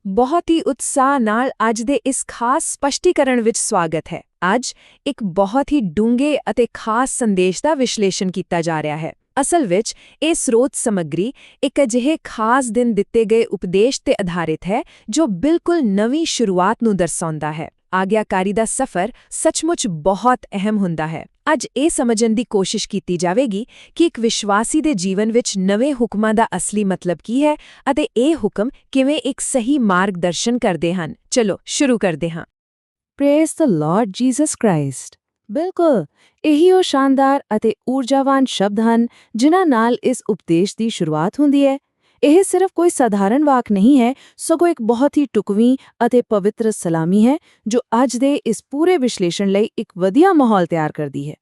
ਬਹੁਤ ਹੀ ਉਤਸ਼ਾਹ ਨਾਲ ਅੱਜ ਦੇ ਇਸ ਖਾਸ ਸਪਸ਼ਟੀਕਰਨ ਵਿੱਚ ਸਵਾਗਤ ਹੈ। ਅੱਜ ਇੱਕ ਬਹੁਤ ਹੀ ਡੂੰਘੇ ਅਤੇ ਖਾਸ ਸੰਦੇਸ਼ ਦਾ ਵਿਸ਼ਲੇਸ਼ਣ ਕੀਤਾ ਜਾ ਰਿਹਾ ਹੈ। ਅਸਲ ਵਿੱਚ ਇਹ ਸਰੋਤ ਸਮੱਗਰੀ ਇੱਕ ਅਜਿਹੇ ਖਾਸ ਦਿਨ ਦਿੱਤੇ ਗਏ ਉਪਦੇਸ਼ ਤੇ ਆਧਾਰਿਤ ਹੈ ਜੋ ਬਿਲਕੁਲ ਨਵੀਂ ਸ਼ੁਰੂਆਤ ਨੂੰ ਦਰਸਾਉਂਦਾ ਹੈ। ਆਗਿਆਕਾਰੀ ਦਾ ਸਫ਼ਰ ਸੱਚਮੁੱਚ ਬਹੁਤ ਅਹਿਮ ਹੁੰਦਾ ਹੈ। ਅੱਜ ਇਹ ਸਮਝਣ ਦੀ ਕੋਸ਼ਿਸ਼ ਕੀਤੀ ਜਾਵੇਗੀ ਕਿ ਇੱਕ ਵਿਸ਼ਵਾਸੀ ਦੇ ਜੀਵਨ ਵਿੱਚ ਨਵੇਂ ਹੁਕਮਾਂ ਦਾ ਅਸਲੀ ਮਤਲਬ ਕੀ ਹੈ ਅਤੇ ਇਹ ਹੁਕਮ ਕਿਵੇਂ ਇੱਕ ਸਹੀ ਮਾਰਗਦਰਸ਼ਨ ਕਰਦੇ ਹਨ। ਚਲੋ ਸ਼ੁਰੂ ਕਰਦੇ ਹਾਂ। Praise the Lord Jesus Christ. ਬਿਲਕੁਲ, ਇਹੀ ਉਹ ਸ਼ਾਨਦਾਰ ਅਤੇ ਊਰਜਾਵਾਨ ਸ਼ਬਦ ਹਨ ਜਿਨ੍ਹਾਂ ਨਾਲ ਇਸ ਉਪਦੇਸ਼ ਦੀ ਸ਼ੁਰੂਆਤ ਹੁੰਦੀ ਹੈ। ਇਹ ਸਿਰਫ ਕੋਈ ਸਾਧਾਰਨ ਵਾਕ ਨਹੀਂ ਹੈ, ਸਗੋਂ ਇੱਕ ਬਹੁਤ ਹੀ ਢੁਕਵੀਂ ਅਤੇ ਪਵਿੱਤਰ ਸਲਾਮੀ ਹੈ ਜੋ ਅੱਜ ਦੇ ਇਸ ਪੂਰੇ ਵਿਸ਼ਲੇਸ਼ਣ ਲਈ ਇੱਕ ਵਧੀਆ ਮਾਹੌਲ ਤਿਆਰ ਕਰਦੀ ਹੈ।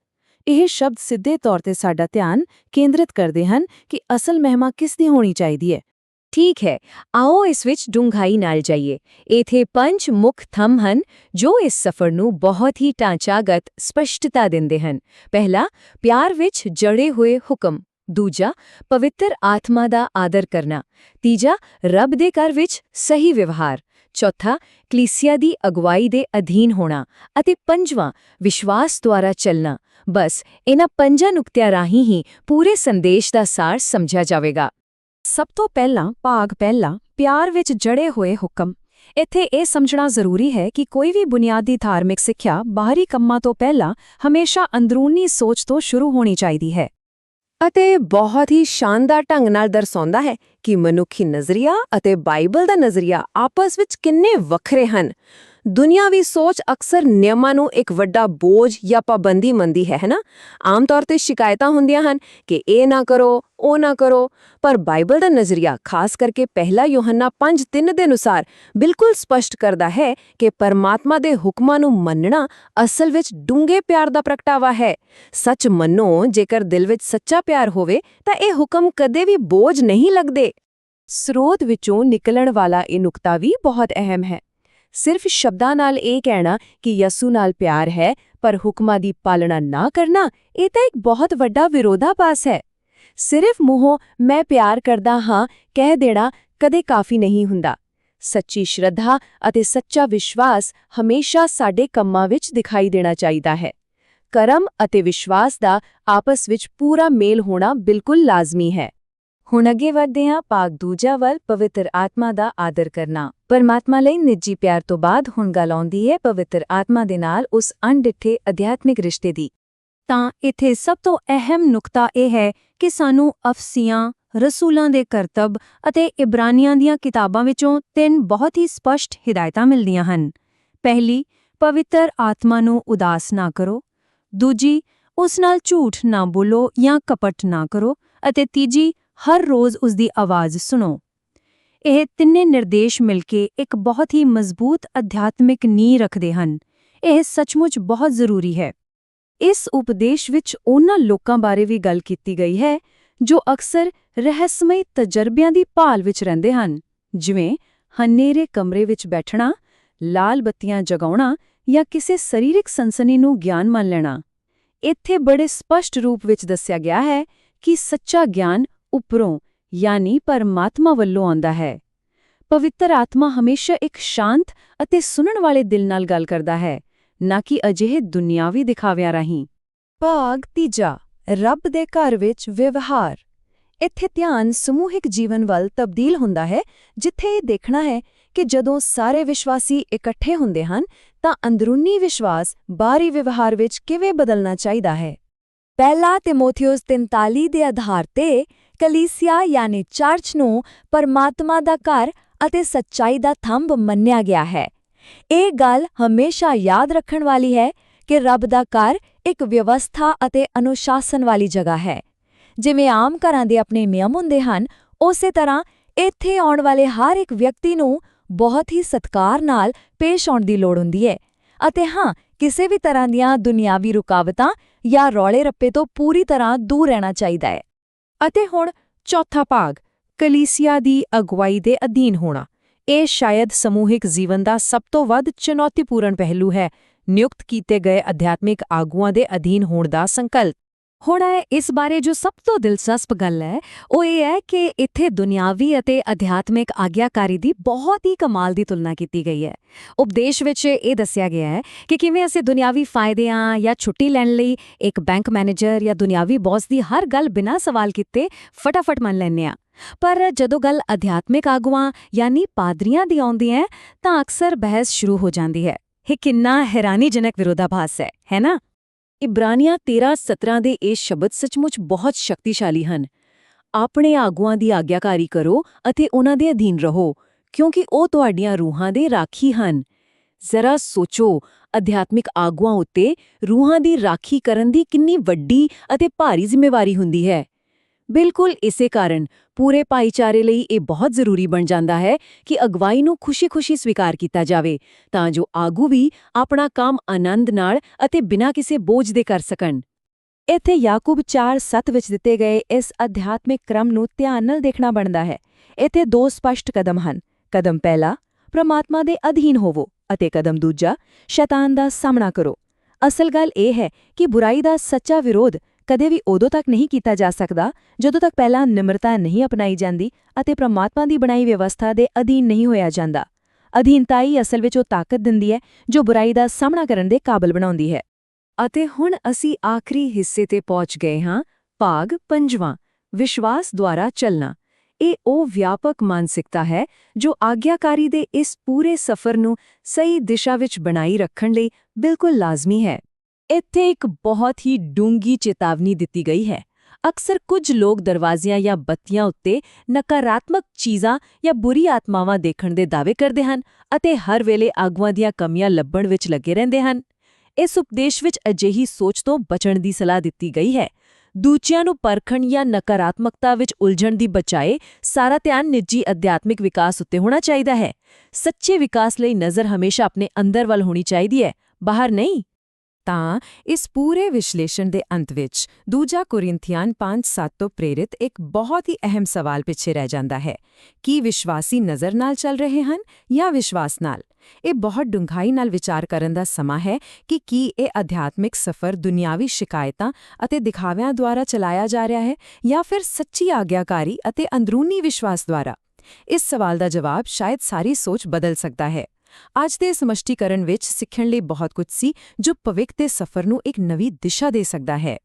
ਇਹ ਸ਼ਬਦ ਸਿੱਧੇ ਤੌਰ ਤੇ ਸਾਡਾ ਧਿਆਨ ਕੇਂਦਰਿਤ ਕਰਦੇ ਹਨ ਕਿ ਅਸਲ ਮਹਿਮਾ ਕਿਸ ਦੀ ਹੋਣੀ ਚਾਹੀਦੀ ਹੈ। ਠੀਕ ਹੈ, ਆਓ ਇਸ ਵਿੱਚ ਡੂੰਘਾਈ ਨਾਲ ਜਾਈਏ। ਇੱਥੇ 5 ਮੁੱਖ ਥੰਮ ਹਨ ਜੋ ਇਸ ਸਫ਼ਰ ਨੂੰ ਬਹੁਤ ਹੀ ਢਾਂਚਾਗਤ ਸਪਸ਼ਟਤਾ ਦਿੰਦੇ ਹਨ। ਪਹਿਲਾ, ਪਿਆਰ ਵਿੱਚ ਜੜੇ ਹੋਏ ਹੁਕਮ। ਦੂਜਾ, ਪਵਿੱਤਰ ਆਤਮਾ ਦਾ ਆਦਰ ਕਰਨਾ। ਤੀਜਾ, ਰੱਬ ਦੇ ਘਰ ਵਿੱਚ ਸਹੀ ਵਿਵਹਾਰ। ਚੌਥਾ, ਕਲੀਸਿਆ ਦੀ ਅਗਵਾਈ ਦੇ ਅਧੀਨ ਹੋਣਾ। ਅਤੇ ਪੰਜਵਾਂ, ਵਿਸ਼ਵਾਸ ਦੁਆਰਾ ਚੱਲਣਾ। ਬਸ ਇਹਨਾਂ 5 ਨੁਕਤਿਆਂ ਰਾਹੀਂ ਹੀ ਪੂਰੇ ਸੰਦੇਸ਼ ਦਾ ਸਾਰ ਸਮਝਿਆ ਜਾਵੇਗਾ। ਸਭ ਤੋਂ ਪਹਿਲਾਂ ਭਾਗ ਪਹਿਲਾ, ਪਿਆਰ ਵਿੱਚ ਜੜੇ ਹੋਏ ਹੁਕਮ। ਇੱਥੇ ਇਹ ਸਮਝਣਾ ਜ਼ਰੂਰੀ ਹੈ ਕਿ ਕੋਈ ਵੀ ਬੁਨਿਆਦੀ ਧਾਰਮਿਕ ਸਿੱਖਿਆ ਬਾਹਰੀ ਕੰਮਾਂ ਤੋਂ ਪਹਿਲਾਂ ਹਮੇਸ਼ਾ ਅੰਦਰੂਨੀ ਸੋਚ ਤੋਂ ਸ਼ੁਰੂ ਹੋਣੀ ਚਾਹੀਦੀ ਹੈ। ਅਤੇ ਬਹੁਤ ਹੀ ਸ਼ਾਨਦਾਰ ਢੰਗ ਨਾਲ ਦਰਸਾਉਂਦਾ ਹੈ ਕਿ ਮਨੁੱਖੀ ਨਜ਼ਰੀਆ ਅਤੇ ਬਾਈਬਲ ਦਾ ਨਜ਼ਰੀਆ ਆਪਸ ਵਿੱਚ ਕਿੰਨੇ ਵੱਖਰੇ ਹਨ। ਦੁਨਿਆਵੀ ਸੋਚ ਅਕਸਰ ਨਿਯਮਾਂ ਨੂੰ ਇੱਕ ਵੱਡਾ ਬੋਝ ਜਾਂ ਪਾਬੰਦੀ ਮੰਨਦੀ ਹੈ ਨਾ। ਆਮ ਤੌਰ ਤੇ ਸ਼ਿਕਾਇਤਾਂ ਹੁੰਦੀਆਂ ਹਨ ਕਿ ਇਹ ਨਾ ਕਰੋ, ਉਹ ਨਾ ਕਰੋ, ਪਰ ਬਾਈਬਲ ਦਾ ਨਜ਼ਰੀਆ ਖਾਸ ਕਰਕੇ ਪਹਿਲਾ ਯੋਹੰਨਾ 5:3 ਦੇ ਅਨੁਸਾਰ ਬਿਲਕੁਲ ਸਪਸ਼ਟ ਕਰਦਾ ਹੈ ਕਿ ਪਰਮਾਤਮਾ ਦੇ ਹੁਕਮਾਂ ਨੂੰ ਮੰਨਣਾ ਅਸਲ ਵਿੱਚ ਡੂੰਘੇ ਪਿਆਰ ਦਾ ਪ੍ਰਗਟਾਵਾ ਹੈ। ਸੱਚ ਮੰਨੋ, ਜੇਕਰ ਦਿਲ ਵਿੱਚ ਸੱਚਾ ਪਿਆਰ ਹੋਵੇ ਤਾਂ ਇਹ ਹੁਕਮ ਕਦੇ ਵੀ ਬੋਝ ਨਹੀਂ ਲੱਗਦੇ। ਸਰੋਤ ਵਿੱਚੋਂ ਨਿਕਲਣ ਵਾਲਾ ਇਹ ਨੁਕਤਾ ਵੀ ਬਹੁਤ ਅਹਿਮ ਹੈ। ਸਿਰਫ ਸ਼ਬਦਾਂ ਨਾਲ ਇਹ ਕਹਿਣਾ ਕਿ ਯਿਸੂ ਨਾਲ ਪਿਆਰ ਹੈ ਪਰ ਹੁਕਮਾਂ ਦੀ ਪਾਲਣਾ ਨਾ ਕਰਨਾ, ਇਹ ਤਾਂ ਇੱਕ ਬਹੁਤ ਵੱਡਾ ਵਿਰੋਧਾਭਾਸ ਹੈ। ਸਿਰਫ ਮੂੰਹੋਂ ਮੈਂ ਪਿਆਰ ਕਰਦਾ ਹਾਂ ਕਹਿ ਦੇਣਾ ਕਦੇ ਕਾਫੀ ਨਹੀਂ ਹੁੰਦਾ। ਸੱਚੀ ਸ਼ਰਧਾ ਅਤੇ ਸੱਚਾ ਵਿਸ਼ਵਾਸ ਹਮੇਸ਼ਾ ਸਾਡੇ ਕੰਮਾਂ ਵਿੱਚ ਦਿਖਾਈ ਦੇਣਾ ਚਾਹੀਦਾ ਹੈ। ਕਰਮ ਅਤੇ ਵਿਸ਼ਵਾਸ ਦਾ ਆਪਸ ਵਿੱਚ ਪੂਰਾ ਮੇਲ ਹੋਣਾ ਬਿਲਕੁਲ ਲਾਜ਼ਮੀ ਹੈ। ਹੁਣ ਅੱਗੇ ਵਧਦੇ ਹਾਂ ਭਾਗ ਦੂਜਾ ਵੱਲ, ਪਵਿੱਤਰ ਆਤਮਾ ਦਾ ਆਦਰ ਕਰਨਾ। ਪਰਮਾਤਮਾ ਲਈ ਨਿੱਜੀ ਪਿਆਰ ਤੋਂ ਬਾਅਦ ਹੁਣ ਗੱਲ ਆਉਂਦੀ ਹੈ ਪਵਿੱਤਰ ਆਤਮਾ ਦੇ ਨਾਲ ਉਸ ਅਣਡਿੱਠੇ ਅਧਿਆਤਮਿਕ ਰਿਸ਼ਤੇ ਦੀ। ਤਾਂ ਇੱਥੇ ਸਭ ਤੋਂ ਅਹਿਮ ਨੁਕਤਾ ਇਹ ਹੈ ਕਿ ਸਾਨੂੰ ਅਫਸੀਆਂ, ਰਸੂਲਾਂ ਦੇ ਕਰਤੱਵ ਅਤੇ ਇਬਰਾਨੀਆਂ ਦੀਆਂ ਕਿਤਾਬਾਂ ਵਿੱਚੋਂ 3 ਬਹੁਤ ਹੀ ਸਪਸ਼ਟ ਹਿਦਾਇਤਾਂ ਮਿਲਦੀਆਂ ਹਨ। ਪਹਿਲੀ, ਪਵਿੱਤਰ ਆਤਮਾ ਨੂੰ ਉਦਾਸ ਨਾ ਕਰੋ। ਦੂਜੀ, ਉਸ ਨਾਲ ਝੂਠ ਨਾ ਬੋਲੋ ਜਾਂ ਕਪਟ ਨਾ ਕਰੋ। ਅਤੇ ਤੀਜੀ, ਹਰ ਰੋਜ਼ ਉਸ ਦੀ ਆਵਾਜ਼ ਸੁਣੋ। ਇਹ ਤਿੰਨੇ ਨਿਰਦੇਸ਼ ਮਿਲ ਕੇ ਇੱਕ ਬਹੁਤ ਹੀ ਮਜ਼ਬੂਤ ਅਧਿਆਤਮਿਕ ਨੀਂਹ ਰੱਖਦੇ ਹਨ। ਇਹ ਸੱਚਮੁੱਚ ਬਹੁਤ ਜ਼ਰੂਰੀ ਹੈ। ਇਸ ਉਪਦੇਸ਼ ਵਿੱਚ ਉਹਨਾਂ ਲੋਕਾਂ ਬਾਰੇ ਵੀ ਗੱਲ ਕੀਤੀ ਗਈ ਹੈ ਜੋ ਅਕਸਰ ਰਹੱਸਮਈ ਤਜਰਬਿਆਂ ਦੀ ਭਾਲ ਵਿੱਚ ਰਹਿੰਦੇ ਹਨ, ਜਿਵੇਂ ਹਨੇਰੇ ਕਮਰੇ ਵਿੱਚ ਬੈਠਣਾ, ਲਾਲ ਬੱਤੀਆਂ ਜਗਾਉਣਾ ਜਾਂ ਕਿਸੇ ਸਰੀਰਕ ਸਨਸਨੀ ਨੂੰ ਗਿਆਨ ਮੰਨ ਲੈਣਾ। ਇੱਥੇ ਬੜੇ ਸਪਸ਼ਟ ਰੂਪ ਵਿੱਚ ਦੱਸਿਆ ਗਿਆ ਹੈ ਕਿ ਸੱਚਾ ਗਿਆਨ ਉੱਪਰੋਂ ਯਾਨੀ ਪਰਮਾਤਮਾ ਵੱਲੋਂ ਆਉਂਦਾ ਹੈ। ਪਵਿੱਤਰ ਆਤਮਾ ਹਮੇਸ਼ਾ ਇੱਕ ਸ਼ਾਂਤ ਅਤੇ ਸੁਣਨ ਵਾਲੇ ਦਿਲ ਨਾਲ ਗੱਲ ਕਰਦਾ ਹੈ, ਨਾ ਕਿ ਅਜਿਹੇ ਦੁਨਿਆਵੀ ਦਿਖਾਵਿਆਂ ਰਾਹੀਂ। ਭਾਗ ਤੀਜਾ, ਰੱਬ ਦੇ ਘਰ ਵਿੱਚ ਵਿਵਹਾਰ। ਇੱਥੇ ਧਿਆਨ ਸਮੂਹਿਕ ਜੀਵਨ ਵੱਲ ਤਬਦੀਲ ਹੁੰਦਾ ਹੈ, ਜਿੱਥੇ ਇਹ ਦੇਖਣਾ ਹੈ ਕਿ ਜਦੋਂ ਸਾਰੇ ਵਿਸ਼ਵਾਸੀ ਇਕੱਠੇ ਹੁੰਦੇ ਹਨ ਤਾਂ ਅੰਦਰੂਨੀ ਵਿਸ਼ਵਾਸ ਬਾਹਰੀ ਵਿਵਹਾਰ ਵਿੱਚ ਕਿਵੇਂ ਬਦਲਣਾ ਚਾਹੀਦਾ ਹੈ। ਪਹਿਲਾ ਤਿਮੋਥਿਉਸ 3:43 ਦੇ ਆਧਾਰ ਤੇ ਕਲੀਸਿਆ ਯਾਨੀ ਚਰਚ ਨੂੰ ਪਰਮਾਤਮਾ ਦਾ ਘਰ ਅਤੇ ਸੱਚਾਈ ਦਾ ਥੰਬ ਮੰਨਿਆ ਗਿਆ ਹੈ। ਇਹ ਗੱਲ ਹਮੇਸ਼ਾ ਯਾਦ ਰੱਖਣ ਵਾਲੀ ਹੈ ਕਿ ਰੱਬ ਦਾ ਘਰ ਇੱਕ ਵਿਵਸਥਾ ਅਤੇ ਅਨੁਸ਼ਾਸਨ ਵਾਲੀ ਜਗ੍ਹਾ ਹੈ। ਜਿਵੇਂ ਆਮ ਘਰਾਂ ਦੇ ਆਪਣੇ ਨਿਯਮ ਹੁੰਦੇ ਹਨ, ਉਸੇ ਤਰ੍ਹਾਂ ਇੱਥੇ ਆਉਣ ਵਾਲੇ ਹਰ ਇੱਕ ਵਿਅਕਤੀ ਨੂੰ ਬਹੁਤ ਹੀ ਸਤਿਕਾਰ ਨਾਲ ਪੇਸ਼ ਆਉਣ ਦੀ ਲੋੜ ਹੁੰਦੀ ਹੈ। ਅਤੇ ਹਾਂ, ਕਿਸੇ ਵੀ ਤਰ੍ਹਾਂ ਦੀਆਂ ਦੁਨਿਆਵੀ ਰੁਕਾਵਟਾਂ ਜਾਂ ਰੌਲੇ ਰੱਪੇ ਤੋਂ ਪੂਰੀ ਤਰ੍ਹਾਂ ਦੂਰ ਰਹਿਣਾ ਚਾਹੀਦਾ ਹੈ। ਅਤੇ ਹੁਣ ਚੌਥਾ ਭਾਗ, ਕਲੀਸਿਆ ਦੀ ਅਗਵਾਈ ਦੇ ਅਧੀਨ ਹੋਣਾ। ਇਹ ਸ਼ਾਇਦ ਸਮੂਹਿਕ ਜੀਵਨ ਦਾ ਸਭ ਤੋਂ ਵੱਧ ਚੁਣੌਤੀਪੂਰਨ ਪਹਿਲੂ ਹੈ। ਨਿਯੁਕਤ ਕੀਤੇ ਗਏ ਅਧਿਆਤਮਿਕ ਆਗੂਆਂ ਦੇ ਅਧੀਨ ਹੋਣ ਦਾ ਸੰਕਲਪ। ਹੁਣ ਇਸ ਬਾਰੇ ਜੋ ਸਭ ਤੋਂ ਦਿਲਚਸਪ ਗੱਲ ਹੈ ਉਹ ਇਹ ਹੈ ਕਿ ਇੱਥੇ ਦੁਨਿਆਵੀ ਅਤੇ ਅਧਿਆਤਮਿਕ ਆਗਿਆਕਾਰੀ ਦੀ ਬਹੁਤ ਹੀ ਕਮਾਲ ਦੀ ਤੁਲਨਾ ਕੀਤੀ ਗਈ ਹੈ। ਉਪਦੇਸ਼ ਵਿੱਚ ਇਹ ਦੱਸਿਆ ਗਿਆ ਹੈ ਕਿ ਕਿਵੇਂ ਅਸੀਂ ਦੁਨਿਆਵੀ ਫਾਇਦਿਆਂ ਜਾਂ ਛੁੱਟੀ ਲੈਣ ਲਈ ਇੱਕ ਬੈਂਕ ਮੈਨੇਜਰ ਜਾਂ ਦੁਨਿਆਵੀ ਬੌਸ ਦੀ ਹਰ ਗੱਲ ਬਿਨਾਂ ਸਵਾਲ ਕੀਤੇ ਫਟਾਫਟ ਮੰਨ ਲੈਂਦੇ ਹਾਂ। ਪਰ ਜਦੋਂ ਗੱਲ ਅਧਿਆਤਮਿਕ ਆਗੂਆਂ ਯਾਨੀ ਪਾਦਰੀਆਂ ਦੀ ਆਉਂਦੀ ਹੈ ਤਾਂ ਅਕਸਰ ਬਹਿਸ ਸ਼ੁਰੂ ਹੋ ਜਾਂਦੀ ਹੈ। ਇਹ ਕਿੰਨਾ ਹੈਰਾਨੀਜਨਕ ਵਿਰੋਧਾਭਾਸ ਹੈ ਨਾ? ਇਬਰਾਨੀਆਂ 13:17 ਦੇ ਇਹ ਸ਼ਬਦ ਸੱਚਮੁੱਚ ਬਹੁਤ ਸ਼ਕਤੀਸ਼ਾਲੀ ਹਨ। ਆਪਣੇ ਆਗੂਆਂ ਦੀ ਆਗਿਆਕਾਰੀ ਕਰੋ ਅਤੇ ਉਹਨਾਂ ਦੇ ਅਧੀਨ ਰਹੋ, ਕਿਉਂਕਿ ਉਹ ਤੁਹਾਡੀਆਂ ਰੂਹਾਂ ਦੇ ਰਾਖੀ ਹਨ। ਜ਼ਰਾ ਸੋਚੋ, ਅਧਿਆਤਮਿਕ ਆਗੂਆਂ ਉੱਤੇ ਰੂਹਾਂ ਦੀ ਰਾਖੀ ਕਰਨ ਦੀ ਕਿੰਨੀ ਵੱਡੀ ਅਤੇ ਭਾਰੀ ਜ਼ਿੰਮੇਵਾਰੀ ਹੁੰਦੀ ਹੈ। ਬਿਲਕੁਲ ਇਸੇ ਕਾਰਨ ਪੂਰੇ ਭਾਈਚਾਰੇ ਲਈ ਇਹ ਬਹੁਤ ਜ਼ਰੂਰੀ ਬਣ ਜਾਂਦਾ ਹੈ ਕਿ ਅਗਵਾਈ ਨੂੰ ਖੁਸ਼ੀ-ਖੁਸ਼ੀ ਸਵੀਕਾਰ ਕੀਤਾ ਜਾਵੇ, ਤਾਂ ਜੋ ਆਗੂ ਵੀ ਆਪਣਾ ਕੰਮ ਆਨੰਦ ਨਾਲ ਅਤੇ ਬਿਨਾਂ ਕਿਸੇ ਬੋਝ ਦੇ ਕਰ ਸਕਣ। ਇੱਥੇ ਯਾਕੂਬ 4:7 ਵਿੱਚ ਦਿੱਤੇ ਗਏ ਇਸ ਅਧਿਆਤਮਿਕ ਕ੍ਰਮ ਨੂੰ ਧਿਆਨ ਨਾਲ ਦੇਖਣਾ ਬਣਦਾ ਹੈ। ਇੱਥੇ 2 ਸਪਸ਼ਟ ਕਦਮ ਹਨ। ਕਦਮ ਪਹਿਲਾ, ਪ੍ਰਮਾਤਮਾ ਦੇ ਅਧੀਨ ਹੋਵੋ, ਅਤੇ ਕਦਮ ਦੂਜਾ, ਸ਼ੈਤਾਨ ਦਾ ਸਾਹਮਣਾ ਕਰੋ। ਅਸਲ ਗੱਲ ਇਹ ਹੈ ਕਿ ਬੁਰਾਈ ਦਾ ਸੱਚਾ ਵਿਰੋਧ ਕਦੇ ਵੀ ਉਦੋਂ ਤੱਕ ਨਹੀਂ ਕੀਤਾ ਜਾ ਸਕਦਾ ਜਦੋਂ ਤੱਕ ਪਹਿਲਾਂ ਨਿਮਰਤਾ ਨਹੀਂ ਅਪਣਾਈ ਜਾਂਦੀ ਅਤੇ ਪ੍ਰਮਾਤਮਾ ਦੀ ਬਣਾਈ ਵਿਵਸਥਾ ਦੇ ਅਧੀਨ ਨਹੀਂ ਹੋਇਆ ਜਾਂਦਾ। ਅਧੀਨਤਾ ਹੀ ਅਸਲ ਵਿੱਚ ਉਹ ਤਾਕਤ ਦਿੰਦੀ ਹੈ ਜੋ ਬੁਰਾਈ ਦਾ ਸਾਹਮਣਾ ਕਰਨ ਦੇ ਕਾਬਲ ਬਣਾਉਂਦੀ ਹੈ। ਅਤੇ ਹੁਣ ਅਸੀਂ ਆਖਰੀ ਹਿੱਸੇ ਤੇ ਪਹੁੰਚ ਗਏ ਹਾਂ, ਭਾਗ 5ਵਾਂ, ਵਿਸ਼ਵਾਸ ਦੁਆਰਾ ਚੱਲਣਾ। ਇਹ ਉਹ ਵਿਆਪਕ ਮਾਨਸਿਕਤਾ ਹੈ ਜੋ ਆਗਿਆਕਾਰੀ ਦੇ ਇਸ ਪੂਰੇ ਸਫ਼ਰ ਨੂੰ ਸਹੀ ਦਿਸ਼ਾ ਵਿੱਚ ਬਣਾਈ ਰੱਖਣ ਲਈ ਬਿਲਕੁਲ ਲਾਜ਼ਮੀ ਹੈ। ਇੱਥੇ ਇੱਕ ਬਹੁਤ ਹੀ ਡੂੰਘੀ ਚੇਤਾਵਨੀ ਦਿੱਤੀ ਗਈ ਹੈ। ਅਕਸਰ ਕੁਝ ਲੋਕ ਦਰਵਾਜ਼ਿਆਂ ਜਾਂ ਬੱਤੀਆਂ ਉੱਤੇ ਨਕਾਰਾਤਮਕ ਚੀਜ਼ਾਂ ਜਾਂ ਬੁਰੀ ਆਤਮਾਵਾਂ ਦੇਖਣ ਦੇ ਦਾਅਵੇ ਕਰਦੇ ਹਨ ਅਤੇ ਹਰ ਵੇਲੇ ਆਗੂਆਂ ਦੀਆਂ ਕਮੀਆਂ ਲੱਭਣ ਵਿੱਚ ਲੱਗੇ ਰਹਿੰਦੇ ਹਨ। ਇਸ ਉਪਦੇਸ਼ ਵਿੱਚ ਅਜਿਹੀ ਸੋਚ ਤੋਂ ਬਚਣ ਦੀ ਸਲਾਹ ਦਿੱਤੀ ਗਈ ਹੈ। ਦੂਜਿਆਂ ਨੂੰ ਪਰਖਣ ਜਾਂ ਨਕਾਰਾਤਮਕਤਾ ਵਿੱਚ ਉਲਝਣ ਦੀ ਬਜਾਏ ਸਾਰਾ ਧਿਆਨ ਨਿੱਜੀ ਅਧਿਆਤਮਿਕ ਵਿਕਾਸ ਉੱਤੇ ਹੋਣਾ ਚਾਹੀਦਾ ਹੈ। ਸੱਚੇ ਵਿਕਾਸ ਲਈ ਨਜ਼ਰ ਹਮੇਸ਼ਾ ਆਪਣੇ ਅੰਦਰ ਵੱਲ ਹੋਣੀ ਚਾਹੀਦੀ ਹੈ, ਬਾਹਰ ਨਹੀਂ। ਤਾਂ ਇਸ ਪੂਰੇ ਵਿਸ਼ਲੇਸ਼ਣ ਦੇ ਅੰਤ ਵਿੱਚ 2 ਕੋਰਿੰਥੀਆਂ 5:7 ਤੋਂ ਪ੍ਰੇਰਿਤ ਇੱਕ ਬਹੁਤ ਹੀ ਅਹਿਮ ਸਵਾਲ ਪਿੱਛੇ ਰਹਿ ਜਾਂਦਾ ਹੈ ਕਿ ਵਿਸ਼ਵਾਸੀ ਨਜ਼ਰ ਨਾਲ ਚੱਲ ਰਹੇ ਹਨ ਜਾਂ ਵਿਸ਼ਵਾਸ ਨਾਲ। ਇਹ ਬਹੁਤ ਡੂੰਘਾਈ ਨਾਲ ਵਿਚਾਰ ਕਰਨ ਦਾ ਸਮਾਂ ਹੈ ਕਿ ਕੀ ਇਹ ਅਧਿਆਤਮਿਕ ਸਫ਼ਰ ਦੁਨਿਆਵੀ ਸ਼ਿਕਾਇਤਾਂ ਅਤੇ ਦਿਖਾਵਿਆਂ ਦੁਆਰਾ ਚਲਾਇਆ ਜਾ ਰਿਹਾ ਹੈ ਜਾਂ ਫਿਰ ਸੱਚੀ ਆਗਿਆਕਾਰੀ ਅਤੇ ਅੰਦਰੂਨੀ ਵਿਸ਼ਵਾਸ ਦੁਆਰਾ। ਇਸ ਸਵਾਲ ਦਾ ਜਵਾਬ ਸ਼ਾਇਦ ਸਾਰੀ ਸੋਚ ਬਦਲ ਸਕਦਾ ਹੈ। ਅੱਜ ਦੇ ਸਮਸ਼ਟੀਕਰਨ ਵਿੱਚ ਸਿੱਖਣ ਲਈ ਬਹੁਤ ਕੁਝ ਸੀ ਜੋ ਭਵਿੱਖ ਦੇ ਸਫ਼ਰ ਨੂੰ ਇੱਕ ਨਵੀਂ ਦਿਸ਼ਾ ਦੇ ਸਕਦਾ ਹੈ।